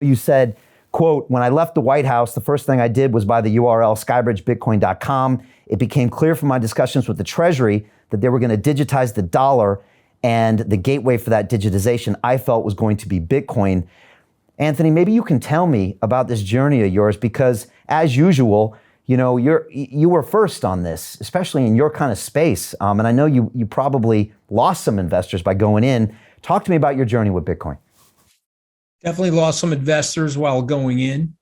You said, quote, when I left the White House, the first thing I did was buy the URL skybridgebitcoin.com. It became clear from my discussions with the Treasury that they were going to digitize the dollar, and the gateway for that digitization I felt was going to be Bitcoin. Anthony, maybe you can tell me about this journey of yours, because as usual, you were first on this, especially in your kind of space. And I know you probably lost some investors by going in. Talk to me about your journey with Bitcoin. Definitely lost some investors while going in.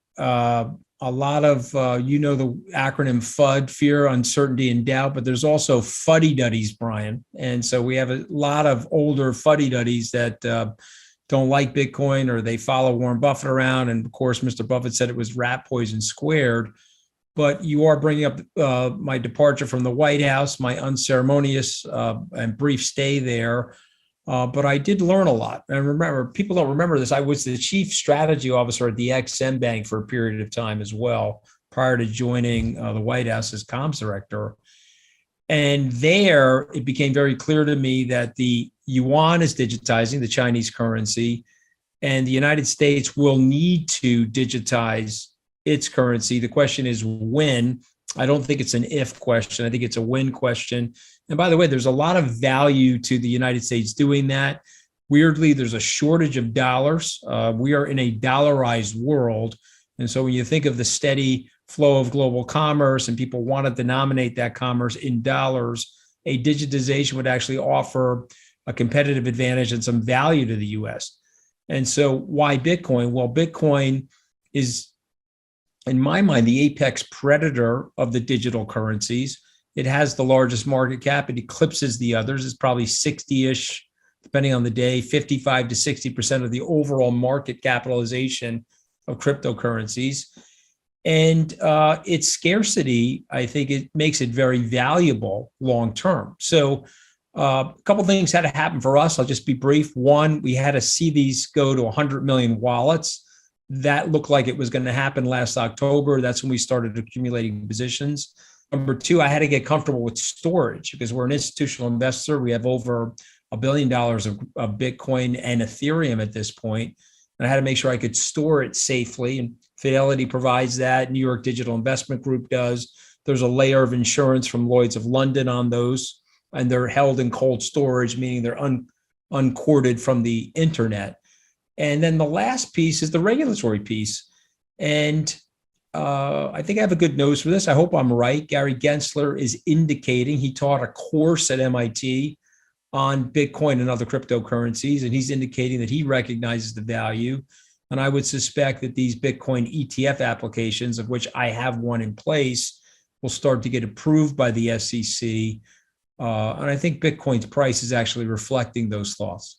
A lot of, the acronym FUD, fear, uncertainty, and doubt, but there's also fuddy-duddies, Brian. And so we have a lot of older fuddy-duddies that don't like Bitcoin, or they follow Warren Buffett around. And of course, Mr. Buffett said it was rat poison squared. But you are bringing up my departure from the White House, my unceremonious and brief stay there. But I did learn a lot. And remember, people don't remember this. I was the chief strategy officer at the XM Bank for a period of time as well, prior to joining the White House as comms director. And there, it became very clear to me that the yuan is digitizing, the Chinese currency, and the United States will need to digitize its currency. The question is when. I don't think it's an if question. I think it's a when question. And by the way, there's a lot of value to the United States doing that. Weirdly, there's a shortage of dollars. We are in a dollarized world. And so when you think of the steady flow of global commerce and people want to denominate that commerce in dollars, a digitization would actually offer a competitive advantage and some value to the US. And so why Bitcoin? Well, Bitcoin is, in my mind, the apex predator of the digital currencies. It has the largest market cap. It eclipses the others. It's probably 60-ish, depending on the day, 55 to 60% of the overall market capitalization of cryptocurrencies. And its scarcity, I think it makes it very valuable long-term. So a couple of things had to happen for us. I'll just be brief. One, we had to see these go to 100 million wallets. That looked like it was going to happen last October. That's when we started accumulating positions. Number two, I had to get comfortable with storage because we're an institutional investor. We have over $1 billion of Bitcoin and Ethereum at this point. And I had to make sure I could store it safely. And Fidelity provides that. New York Digital Investment Group does. There's a layer of insurance from Lloyd's of London on those. And they're held in cold storage, meaning they're uncorded from the internet. And then the last piece is the regulatory piece. And I think I have a good nose for this. I hope I'm right. Gary Gensler is indicating, he taught a course at MIT on Bitcoin and other cryptocurrencies, and he's indicating that he recognizes the value. And I would suspect that these Bitcoin ETF applications, of which I have one in place, will start to get approved by the SEC. And I think Bitcoin's price is actually reflecting those thoughts.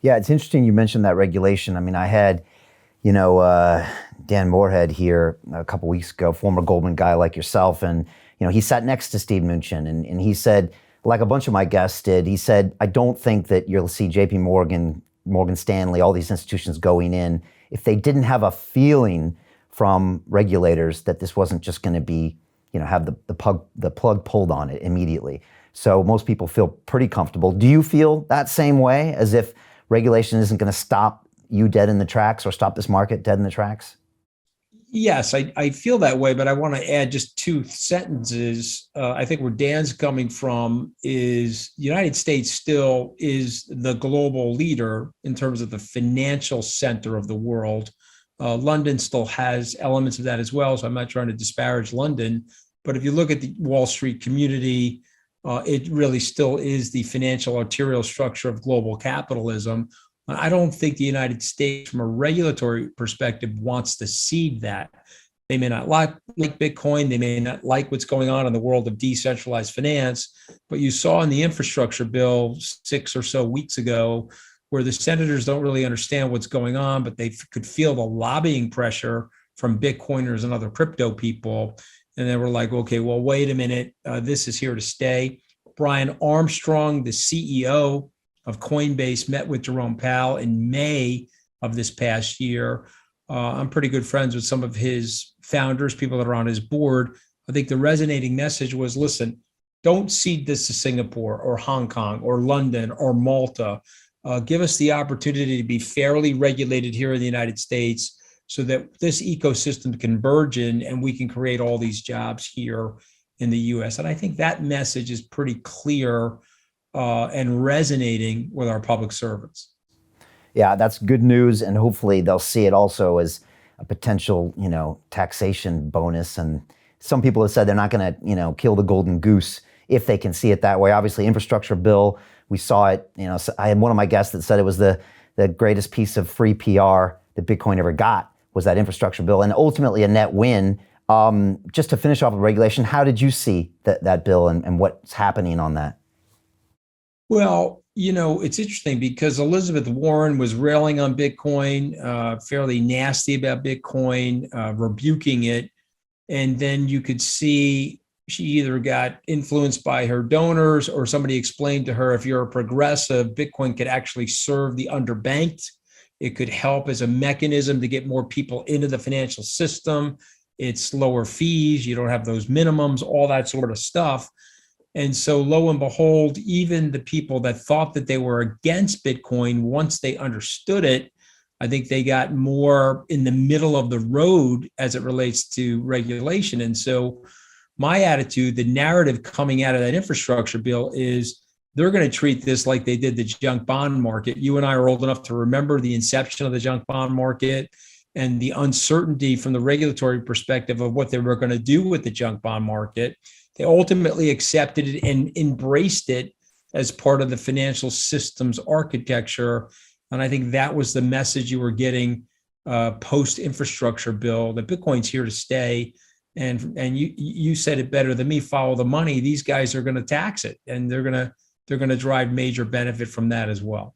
Yeah, it's interesting you mentioned that regulation. I mean, I had, Dan Moorhead here a couple weeks ago, former Goldman guy like yourself, and he sat next to Steve Mnuchin, and he said, like a bunch of my guests did, he said, I don't think that you'll see JP Morgan, Morgan Stanley, all these institutions going in if they didn't have a feeling from regulators that this wasn't just going to be, have the plug pulled on it immediately. So most people feel pretty comfortable. Do you feel that same way, as if regulation isn't going to stop you dead in the tracks or stop this market dead in the tracks? Yes, I feel that way, but I want to add just two sentences. I think where Dan's coming from is the United States still is the global leader in terms of the financial center of the world. London still has elements of that as well, so I'm not trying to disparage London. But if you look at the Wall Street community, it really still is the financial arterial structure of global capitalism. I don't think the United States, from a regulatory perspective, wants to cede that. They may not like Bitcoin. They may not like what's going on in the world of decentralized finance. But you saw in the infrastructure bill 6 or so weeks ago where the senators don't really understand what's going on, but they could feel the lobbying pressure from Bitcoiners and other crypto people. And they were like, okay, well, wait a minute. This is here to stay. Brian Armstrong, the CEO of Coinbase, met with Jerome Powell in May of this past year. I'm pretty good friends with some of his founders, people that are on his board. I think the resonating message was, listen, don't cede this to Singapore or Hong Kong or London or Malta. Give us the opportunity to be fairly regulated here in the United States so that this ecosystem can burgeon and we can create all these jobs here in the US. And I think that message is pretty clear and resonating with our public servants. Yeah, that's good news, and hopefully they'll see it also as a potential, taxation bonus. And some people have said they're not going to, kill the golden goose if they can see it that way. Obviously, infrastructure bill, we saw it. So I had one of my guests that said it was the greatest piece of free PR that Bitcoin ever got was that infrastructure bill, and ultimately a net win. Just to finish off with regulation, how did you see that bill and what's happening on that? Well, it's interesting because Elizabeth Warren was railing on Bitcoin, fairly nasty about Bitcoin, rebuking it. And then you could see she either got influenced by her donors or somebody explained to her, if you're a progressive, Bitcoin could actually serve the underbanked. It could help as a mechanism to get more people into the financial system. It's lower fees. You don't have those minimums, all that sort of stuff. And so lo and behold, even the people that thought that they were against Bitcoin, once they understood it, I think they got more in the middle of the road as it relates to regulation. And so my attitude, the narrative coming out of that infrastructure bill is they're going to treat this like they did the junk bond market. You and I are old enough to remember the inception of the junk bond market and the uncertainty from the regulatory perspective of what they were going to do with the junk bond market. They ultimately accepted it and embraced it as part of the financial systems architecture. And I think that was the message you were getting post-infrastructure bill, that Bitcoin's here to stay. And you said it better than me, follow the money. These guys are going to tax it, and they're going to drive major benefit from that as well.